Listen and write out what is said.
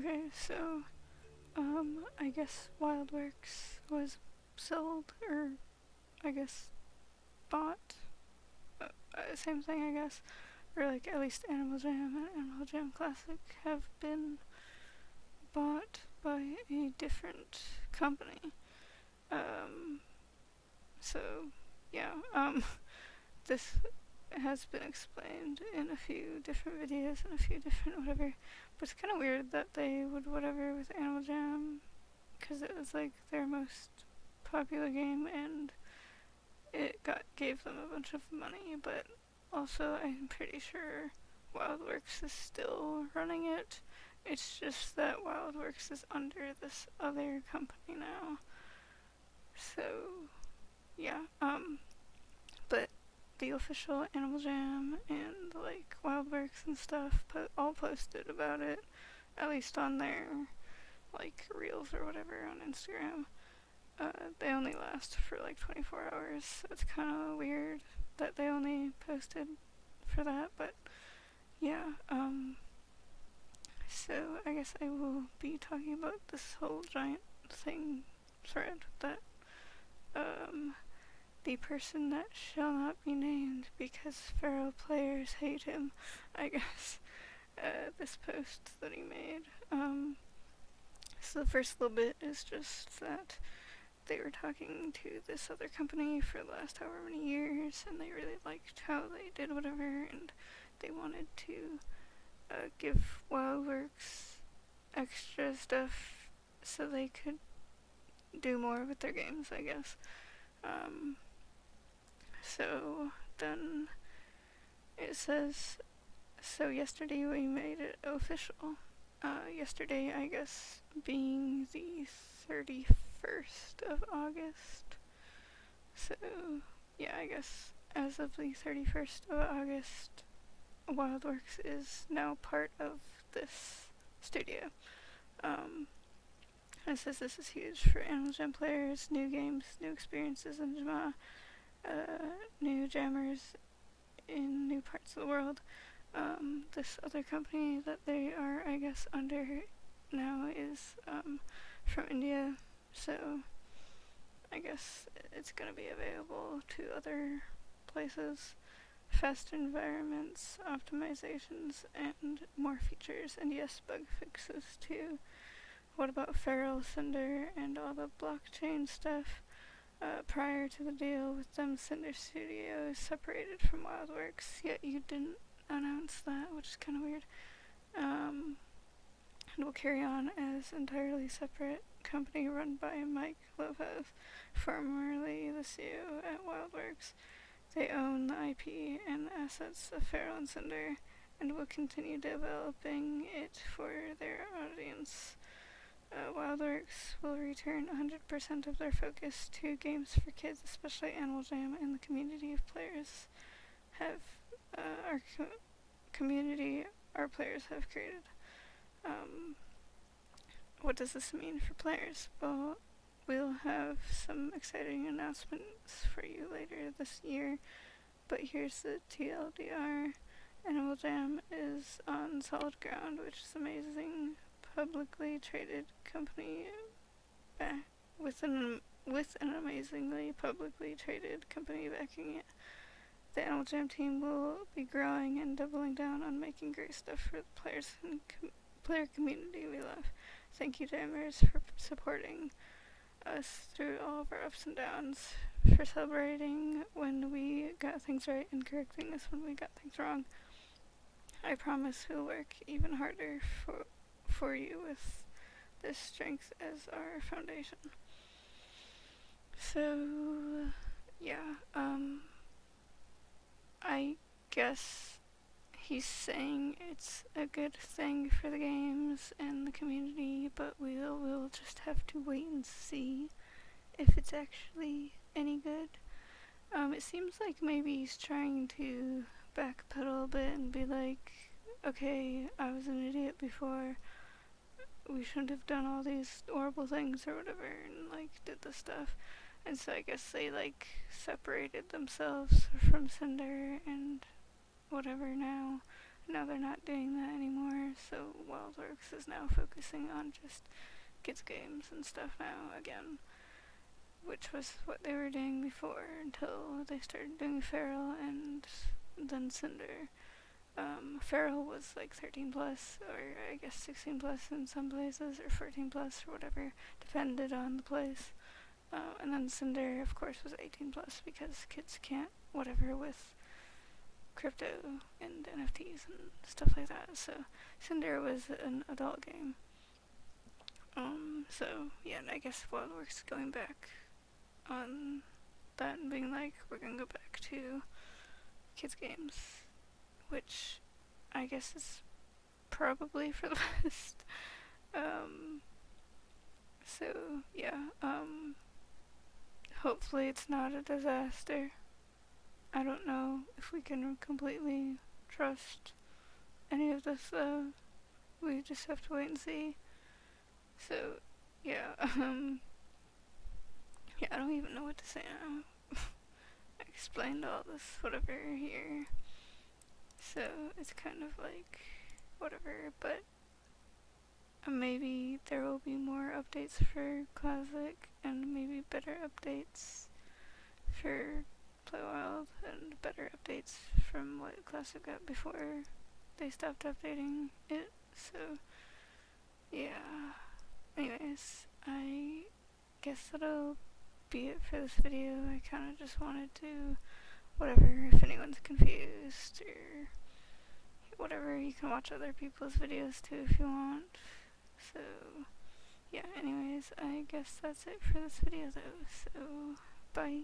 Okay, so, I guess Wildworks was sold, or I guess bought. Same thing, I guess. Or, like, at least Animal Jam and Animal Jam Classic have been bought by a different company. Um, so, yeah, this has been explained in a few different videos and a few different whatever. But it's kind of weird that they would whatever with Animal Jam, because it was like their most popular game and gave them a bunch of money. But also, I'm pretty sure Wildworks is still running it. It's just that Wildworks is under this other company now. So, yeah, but the official Animal Jam and like Wildworks and stuff all posted about it, at least on their like reels or whatever on Instagram. They only last for like 24 hours, so it's kind of weird that they only posted for that, but yeah, so I guess I will be talking about this whole giant thing thread that, the person that shall not be named because Fer.al players hate him, I guess, this post that he made. So the first little bit is just that they were talking to this other company for the last however many years, and they really liked how they did whatever, and they wanted to give Wildworks extra stuff so they could do more with their games, I guess. So then it says, so yesterday we made it official. Yesterday, I guess, being the 31st of August. So, yeah, I guess as of the 31st of August, Wildworks is now part of this studio. It says this is huge for Animal Jam players, new games, new experiences in Jama, new jammers in new parts of the world. This other company that they are, I guess, under now is from India, so I guess it's going to be available to other places. Fast environments, optimizations, and more features, and yes, bug fixes too. What about Fer.al, Cinder, and all the blockchain stuff? Prior to the deal with them, Cinder Studios separated from Wildworks, yet you didn't announce that, which is kind of weird. And will carry on as entirely separate company run by Mike Lopez, formerly the CEO at Wildworks. They own the IP and assets of Fer.al and Cinder, and will continue developing it for their audience. Wildworks will return 100% of their focus to games for kids, especially Animal Jam, and the community of players have our players have created. What does this mean for players? Well, we'll have some exciting announcements for you later this year, but here's the TLDR. Animal Jam is on solid ground, which is amazing. Publicly traded company with an amazingly publicly traded company backing it. The Animal Jam team will be growing and doubling down on making great stuff for the players and player community we love. Thank you, Jammers, for supporting us through all of our ups and downs, for celebrating when we got things right and correcting us when we got things wrong. I promise we'll work even harder for you with this strength as our foundation. So, yeah, I guess he's saying it's a good thing for the games and the community, but we'll just have to wait and see if it's actually any good. It seems like maybe he's trying to backpedal a bit and be like, okay, I was an idiot before, we shouldn't have done all these horrible things or whatever, and like did this stuff. And so I guess they like separated themselves from Cinder and whatever now. Now they're not doing that anymore, so Wildworks is now focusing on just kids games and stuff now again, which was what they were doing before until they started doing Fer.al and then Cinder. Fer.al was like 13 plus, or I guess 16 plus in some places, or 14 plus, or whatever, depended on the place. And then Cinder, of course, was 18 plus because kids can't whatever with crypto and NFTs and stuff like that. So Cinder was an adult game. So yeah, I guess Wildworks going back on that and being like, we're gonna go back to kids games, which I guess is probably for the best. So yeah, hopefully it's not a disaster. I don't know if we can completely trust any of this though. We just have to wait and see. So yeah, yeah, I don't even know what to say now. I explained all this whatever here. So it's kind of like whatever, but maybe there will be more updates for Classic and maybe better updates for Play Wild and better updates from what Classic got before they stopped updating it. So yeah. Anyways, I guess that'll be it for this video. I kind of just wanted to, whatever, if anyone's confused or whatever, you can watch other people's videos too if you want. So yeah, anyways, I guess that's it for this video though, so bye.